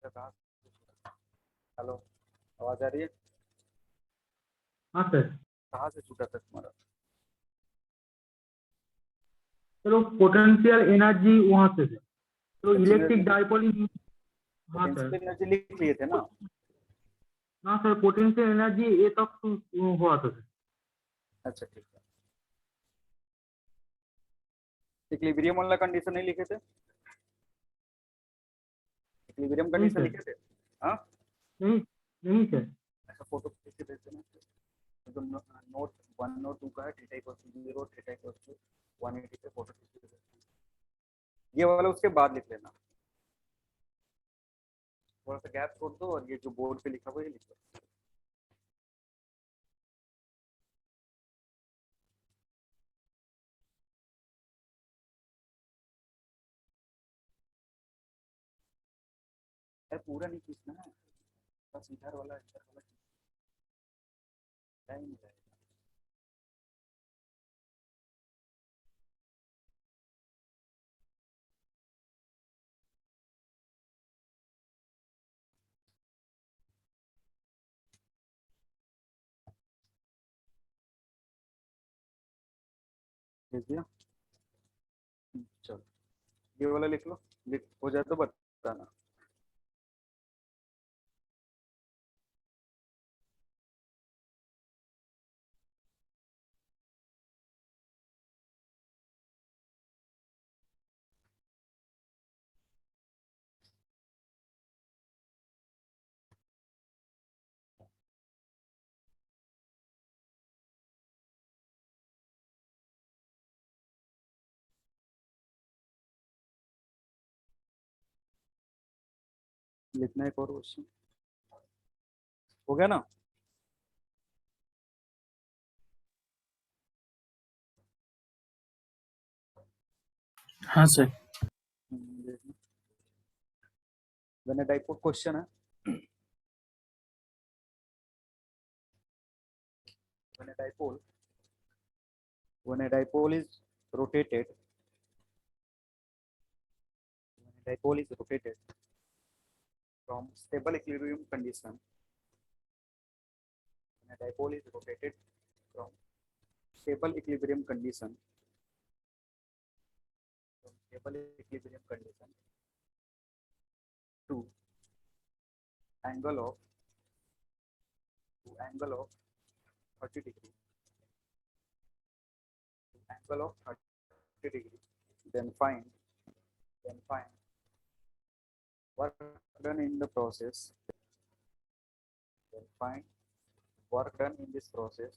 अच्छा कहाँ से छूटा? हेलो, आवाज आ रही है? हाँ सर। कहाँ से छूटा था तुम्हारा? चलो पोटेंशियल एनर्जी वहां से है तो पोटेंशियल इलेक्ट्रिक डाइपोल। हाँ सर। पोटेंशियल एनर्जी लिख लिए थे ना? हाँ सर, पोटेंशियल एनर्जी ये तक तो हुआ था सर। अच्छा ठीक है। इक्विलिब्रियम वाला कंडीशन नहीं लिखे थे? इक्विलिब्रियम नहीं कंडीशन सर। लिखे थे? हाँ। नहीं। नहीं सर। ऐसा फोटो खींच के देते ना। तो नोट 1 और 2 का है, theta equal to 0, theta equal to 180 पे फोटो खींच के देते हैं। ये वाला उसके बाद लिख लेना। थोड़ा सा गैप छोड़ दो और ये जो बोर्ड पे लिखा हुआ है ये लिख लो। यार पूरा नहीं खींचना है, बस इधर वाला टाइम नहीं जाएगा। भेज दिया? चलो ये वाला लिख लो। लिख हो जाए तो बताना। लिखना एक और क्वेश्चन हो गया ना? हाँ सर। देखना। when a dipole question है, when a dipole when a dipole is rotated when a dipole is rotated from stable equilibrium condition when a dipole is rotated from stable equilibrium condition to angle of 30 degree angle of 30 degree, then find work done in the process then find work done in this process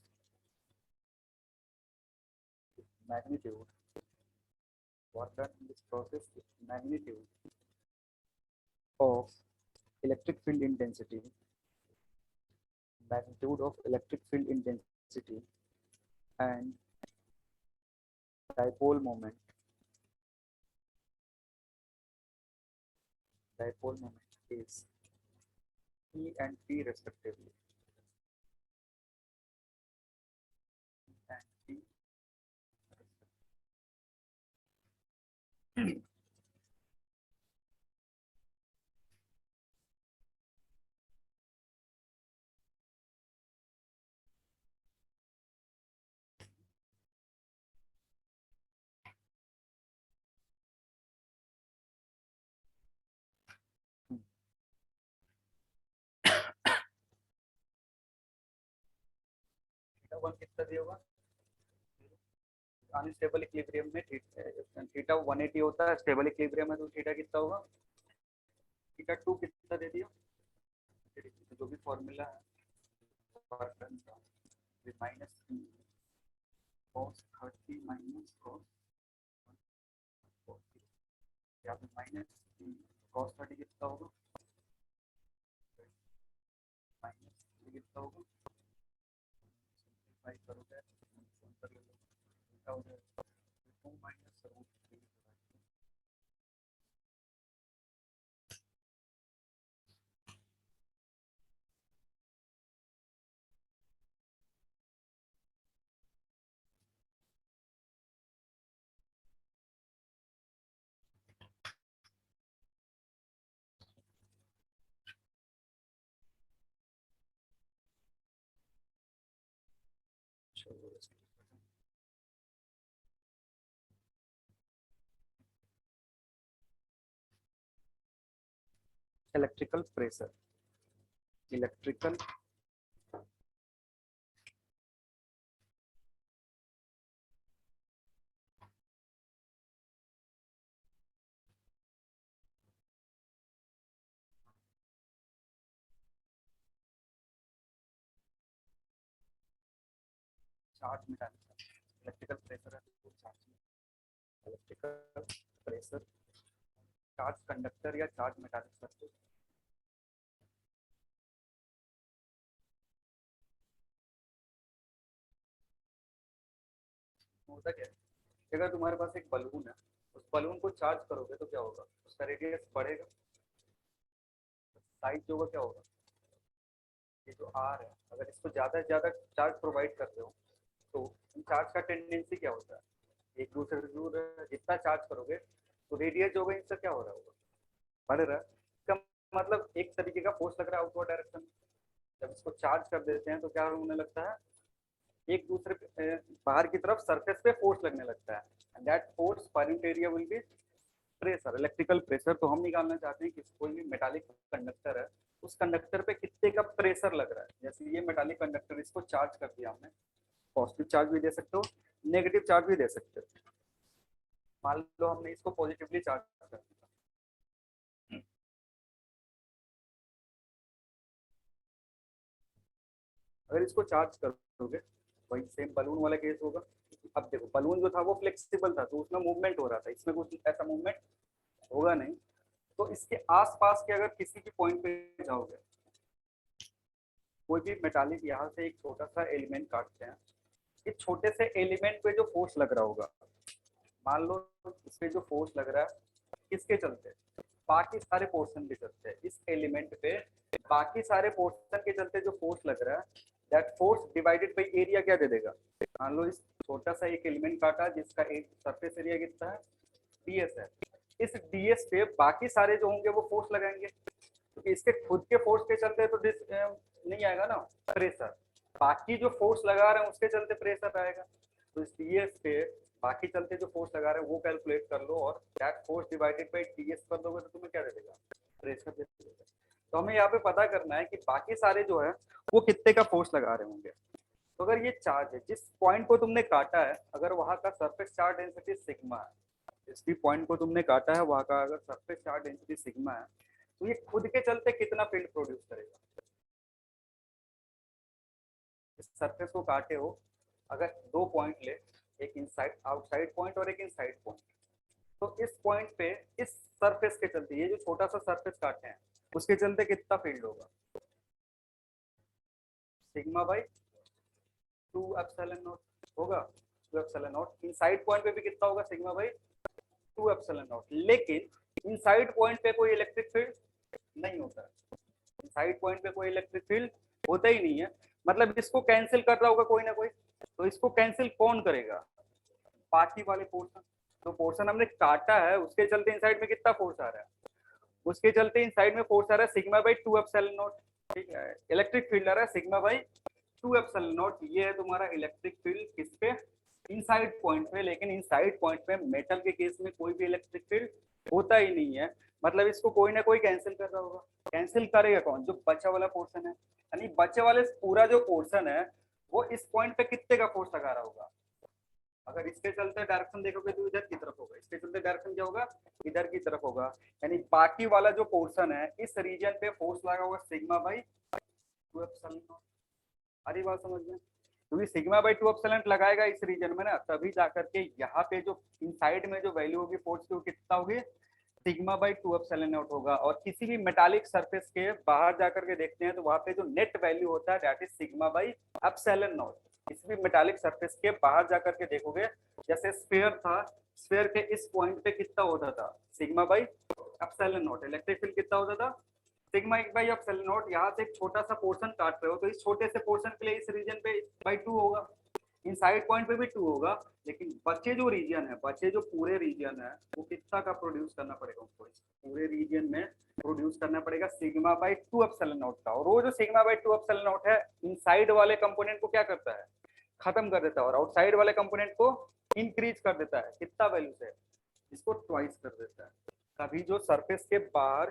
magnitude work done in this process is magnitude of electric field intensity and dipole moment is E and P respectively and P theta 1 कितना दिया होगा? Unstable equilibrium में theta 180 होता है, stable equilibrium में तो theta कितना होगा? थीटा 2 कितना दे दिया? तो जो भी फॉर्मूला है वर्क डन का माइनस cos 30 माइनस cos 40 या फिर माइनस cos 30 कितना होगा? माइनस कितना होगा? सिंपलीफाई करोगे आंसर ले लो, कितना हो जाएगा? 2 minus root 3। Electrical pressure, electrical charge मिटाने, इलेक्ट्रिकल प्रेशर है तो charge, electrical pressure charge conductor या चार्ज मेटालिक सर्किट। होता क्या है, अगर तुम्हारे पास एक बलून है, उस बलून को चार्ज करोगे तो क्या होगा, उसका रेडियस बढ़ेगा, साइज जो होगा क्या होगा, ये जो आर है, अगर इसको ज्यादा से ज्यादा चार्ज प्रोवाइड करते हो तो चार्ज का टेंडेंसी क्या होता है, एक दूसरे से दूर जितना चार्ज करोगे तो रेडियस जो होगा इससे क्या हो रहा होगा, बढ़ रहा है। इसका मतलब एक तरीके का फोर्स लग रहा है आउटवर्ड डायरेक्शन में। जब इसको चार्ज कर देते हैं तो क्या होने लगता है, एक दूसरे बाहर की तरफ सरफेस पे फोर्स लगने लगता है, and that force per unit area will be pressure, electrical pressure. तो हम निकालना चाहते हैं कि कोई भी मेटालिक कंडक्टर है, उस कंडक्टर पे कितने का प्रेशर लग रहा है। जैसे ये मेटालिक कंडक्टर, इसको चार्ज कर दिया हमने, पॉजिटिव चार्ज भी दे सकते हो, नेगेटिव चार्ज भी दे सकते हो। मान लो हमने इसको पॉजिटिवली चार्ज कर दिया, अगर इसको चार्ज करोगे वही सेम बलून वाला केस होगा। अब देखो बलून जो था वो फ्लेक्सिबल था तो उसमें मूवमेंट हो रहा था, इसमें कुछ ऐसा मूवमेंट होगा नहीं। तो इसके आसपास के अगर किसी भी पॉइंट पे जाओगे, कोई भी मेटालिक, यहाँ से एक छोटा सा एलिमेंट काटते हैं, इस छोटे से एलिमेंट पे जो फोर्स लग रहा होगा, मान लो इस पे जो फोर्स लग रहा है किसके चलते, बाकी सारे पोर्शन के चलते हैं, इस एलिमेंट पे बाकी सारे पोर्शन के चलते जो फोर्स लग रहा है, that force divided by area क्या दे देगा। मान लो इस छोटा सा एक एलिमेंट काटा जिसका एक सरफेस एरिया कितना है, ds है, इस ds पे बाकी सारे जो होंगे वो फोर्स लगाएंगे, क्योंकि इसके खुद के फोर्स के चलते तो नहीं आएगा ना प्रेशर, बाकी जो फोर्स लगा रहे हैं उसके चलते प्रेशर आएगा। तो इस ds पे बाकी चलते जो फोर्स लगा रहे हैं वो कैलकुलेट कर लो और that force divided by ds कर दोगे तो तुम्हें क्या दे देगा, प्रेशर दे देगा। तो हमें यहाँ पे पता करना है कि बाकी सारे जो है वो कितने का फोर्स लगा रहे होंगे। तो अगर ये चार्ज है, जिस पॉइंट को तुमने काटा है, अगर वहां का सरफेस चार्ज डेंसिटी सिग्मा है, जिस भी पॉइंट को तुमने काटा है वहां का अगर सरफेस चार्ज डेंसिटी सिग्मा है, तो ये खुद के चलते कितना फील्ड प्रोड्यूस करेगा। इस सरफेस को काटे हो, अगर दो पॉइंट ले, एक इनसाइड आउटसाइड पॉइंट और एक इनसाइड पॉइंट, तो इस पॉइंट पे इस सरफेस के चलते, ये जो छोटा सा सरफेस काटे हैं उसके चलते कितना फील्ड होगा, सिग्मा बाई 2 एप्सिलॉन नॉट होगा, 2 एप्सिलॉन नॉट। इनसाइड पॉइंट पे भी कितना होगा, सिग्मा बाई 2 एप्सिलॉन नॉट। लेकिन इनसाइड पॉइंट पे कोई इलेक्ट्रिक फील्ड नहीं होता है, इनसाइड पॉइंट पे कोई इलेक्ट्रिक फील्ड होता ही नहीं है, मतलब इसको कैंसिल कर रहा होगा कोई ना कोई। तो इसको कैंसिल कौन करेगा, बाकी वाले पोर्शन, तो पोर्शन हमने काटा है उसके चलते इनसाइड में कितना फोर्स आ रहा है, उसके चलते इनसाइड में फोर्स आ रहा है सिग्मा बाई 2 एप्सिलॉन नॉट। ठीक है, इलेक्ट्रिक फील्ड आ रहा है सिग्मा बाई 2 एप्सिलॉन नॉट। ये है तुम्हारा इलेक्ट्रिक फील्ड किस पे, इनसाइड पॉइंट पे। लेकिन इनसाइड पॉइंट पे मेटल के केस में कोई भी इलेक्ट्रिक फील्ड होता ही नहीं है, मतलब इसको कोई ना कोई कैंसिल कर रहा होगा। कैंसिल करेगा कौन, जो बचा वाला पोर्शन है, यानी बचे वाले पूरा जो पोर्शन है वो इस पॉइंट पे कितने का फोर्स लगा रहा होगा। अगर इसके चलते डायरेक्शन देखोगे तो इधर की तरफ होगा, इसके चलते डायरेक्शन क्या होगा, इधर की तरफ होगा, यानी बाकी वाला जो पोर्शन है इस रीजन पे फोर्स लगा होगा सिग्मा बाई 2 एप्सिलॉन नॉट। सारी बात समझ में, क्योंकि सिग्मा बाई 2 एप्सिलॉन लगाएगा इस रीजन में ना, तभी जाकर के यहाँ पे जो इनसाइड में जो वैल्यू होगी फोर्स की वो कितना होगी, सिग्मा बाई 2 एप्सिलॉन नॉट होगा। और किसी भी मेटालिक सरफेस के बाहर जाकर के देखते हैं तो वहां पे जो नेट वैल्यू होता है that is sigma by epsilon not. किसी भी मेटालिक सरफेस के बाहर जाकर के देखोगे, जैसे स्फीयर था, स्फीयर के इस पॉइंट पे कितना होता था, sigma by epsilon not. Electric field कितना होता था, सिग्मा एक बाई एप्सिलॉन नॉट। यहाँ से एक छोटा सा पोर्शन काट रहे हो तो इस छोटे से पोर्शन के लिए इस रीजन पे बाई 2 होगा, इनसाइड पॉइंट पे भी 2 होगा, लेकिन बचे जो रीजन है, बचे जो पूरे रीजन है वो कितना का प्रोड्यूस करना पड़ेगा उनको, पूरे रीजन में प्रोड्यूस करना पड़ेगा सिग्मा बाई 2 एप्सिलॉन नॉट का। और वो जो सिग्मा बाई 2 एप्सिलॉन नॉट है इनसाइड वाले कंपोनेंट को क्या करता है, खत्म कर देता है और आउटसाइड वाले कंपोनेंट को इंक्रीज कर देता है। कितना वैल्यू से? इसको ट्वाइस कर देता है। कभी जो सरफेस के बाहर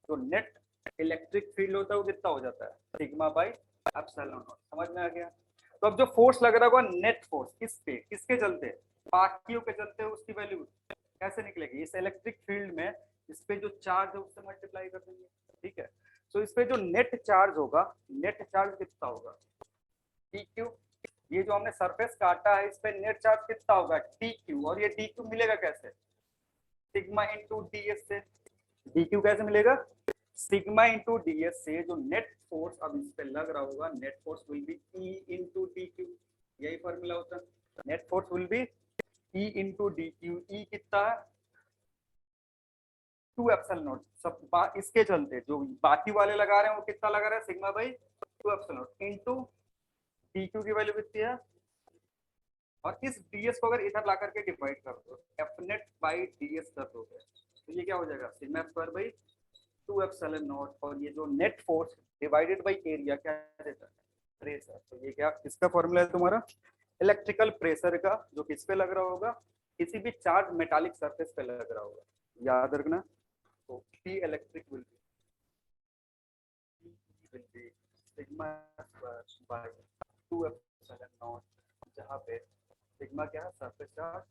जो नेट इलेक्ट्रिक फील्ड होता है वो कितना हो जाता है? Sigma by epsilon not. समझ में आ गया? तो अब जो फोर्स लग रहा होगा नेट फोर्स किस पे, किसके चलते? बाकियों के चलते, उसकी वैल्यू कैसे निकलेगी? इस इलेक्ट्रिक फील्ड में इस पे जो चार्ज है उससे मल्टीप्लाई कर देंगे। ठीक है, तो इस पे जो नेट चार्ज होगा, नेट चार्ज कितना होगा? T Q. ये जो हमने सरफेस काटा है इस पे नेट चार्ज कितना होगा? T Q. और ये टी क्यू मिलेगा कैसे? सिग्मा इंटू डी एस से। डी क्यू कैसे मिलेगा? सिग्मा इंटू डी एस से। जो नेट फोर्स अब इस पे लग रहा होगा, net force will be E into D Q. यही फॉर्मूला होता है, net force will be E into D Q. E कितना है? 2 एप्सिलॉन नॉट। सब इसके चलते जो बाकी वाले लगा रहे हैं वो कितना लगा रहे हैं? Sigma by 2 epsilon not into D Q की वैल्यू कितनी है? और इस ds को अगर इधर ला करके डिवाइड कर दो, एफ नेट बाई ds कर दोगे तो ये क्या हो जाएगा? Sigma square by 2 epsilon not. और ये जो net force divided by area क्या देता है? प्रेशर। तो ये क्या किसका फॉर्मूला है तुम्हारा? इलेक्ट्रिकल प्रेशर का, जो किस पे लग रहा होगा? किसी भी चार्ज मेटालिक सरफेस पे लग रहा होगा। याद रखना। तो P electric will be sigma square by 2 epsilon not, जहाँ पे सिग्मा क्या है? Surface charge.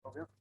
हो गया।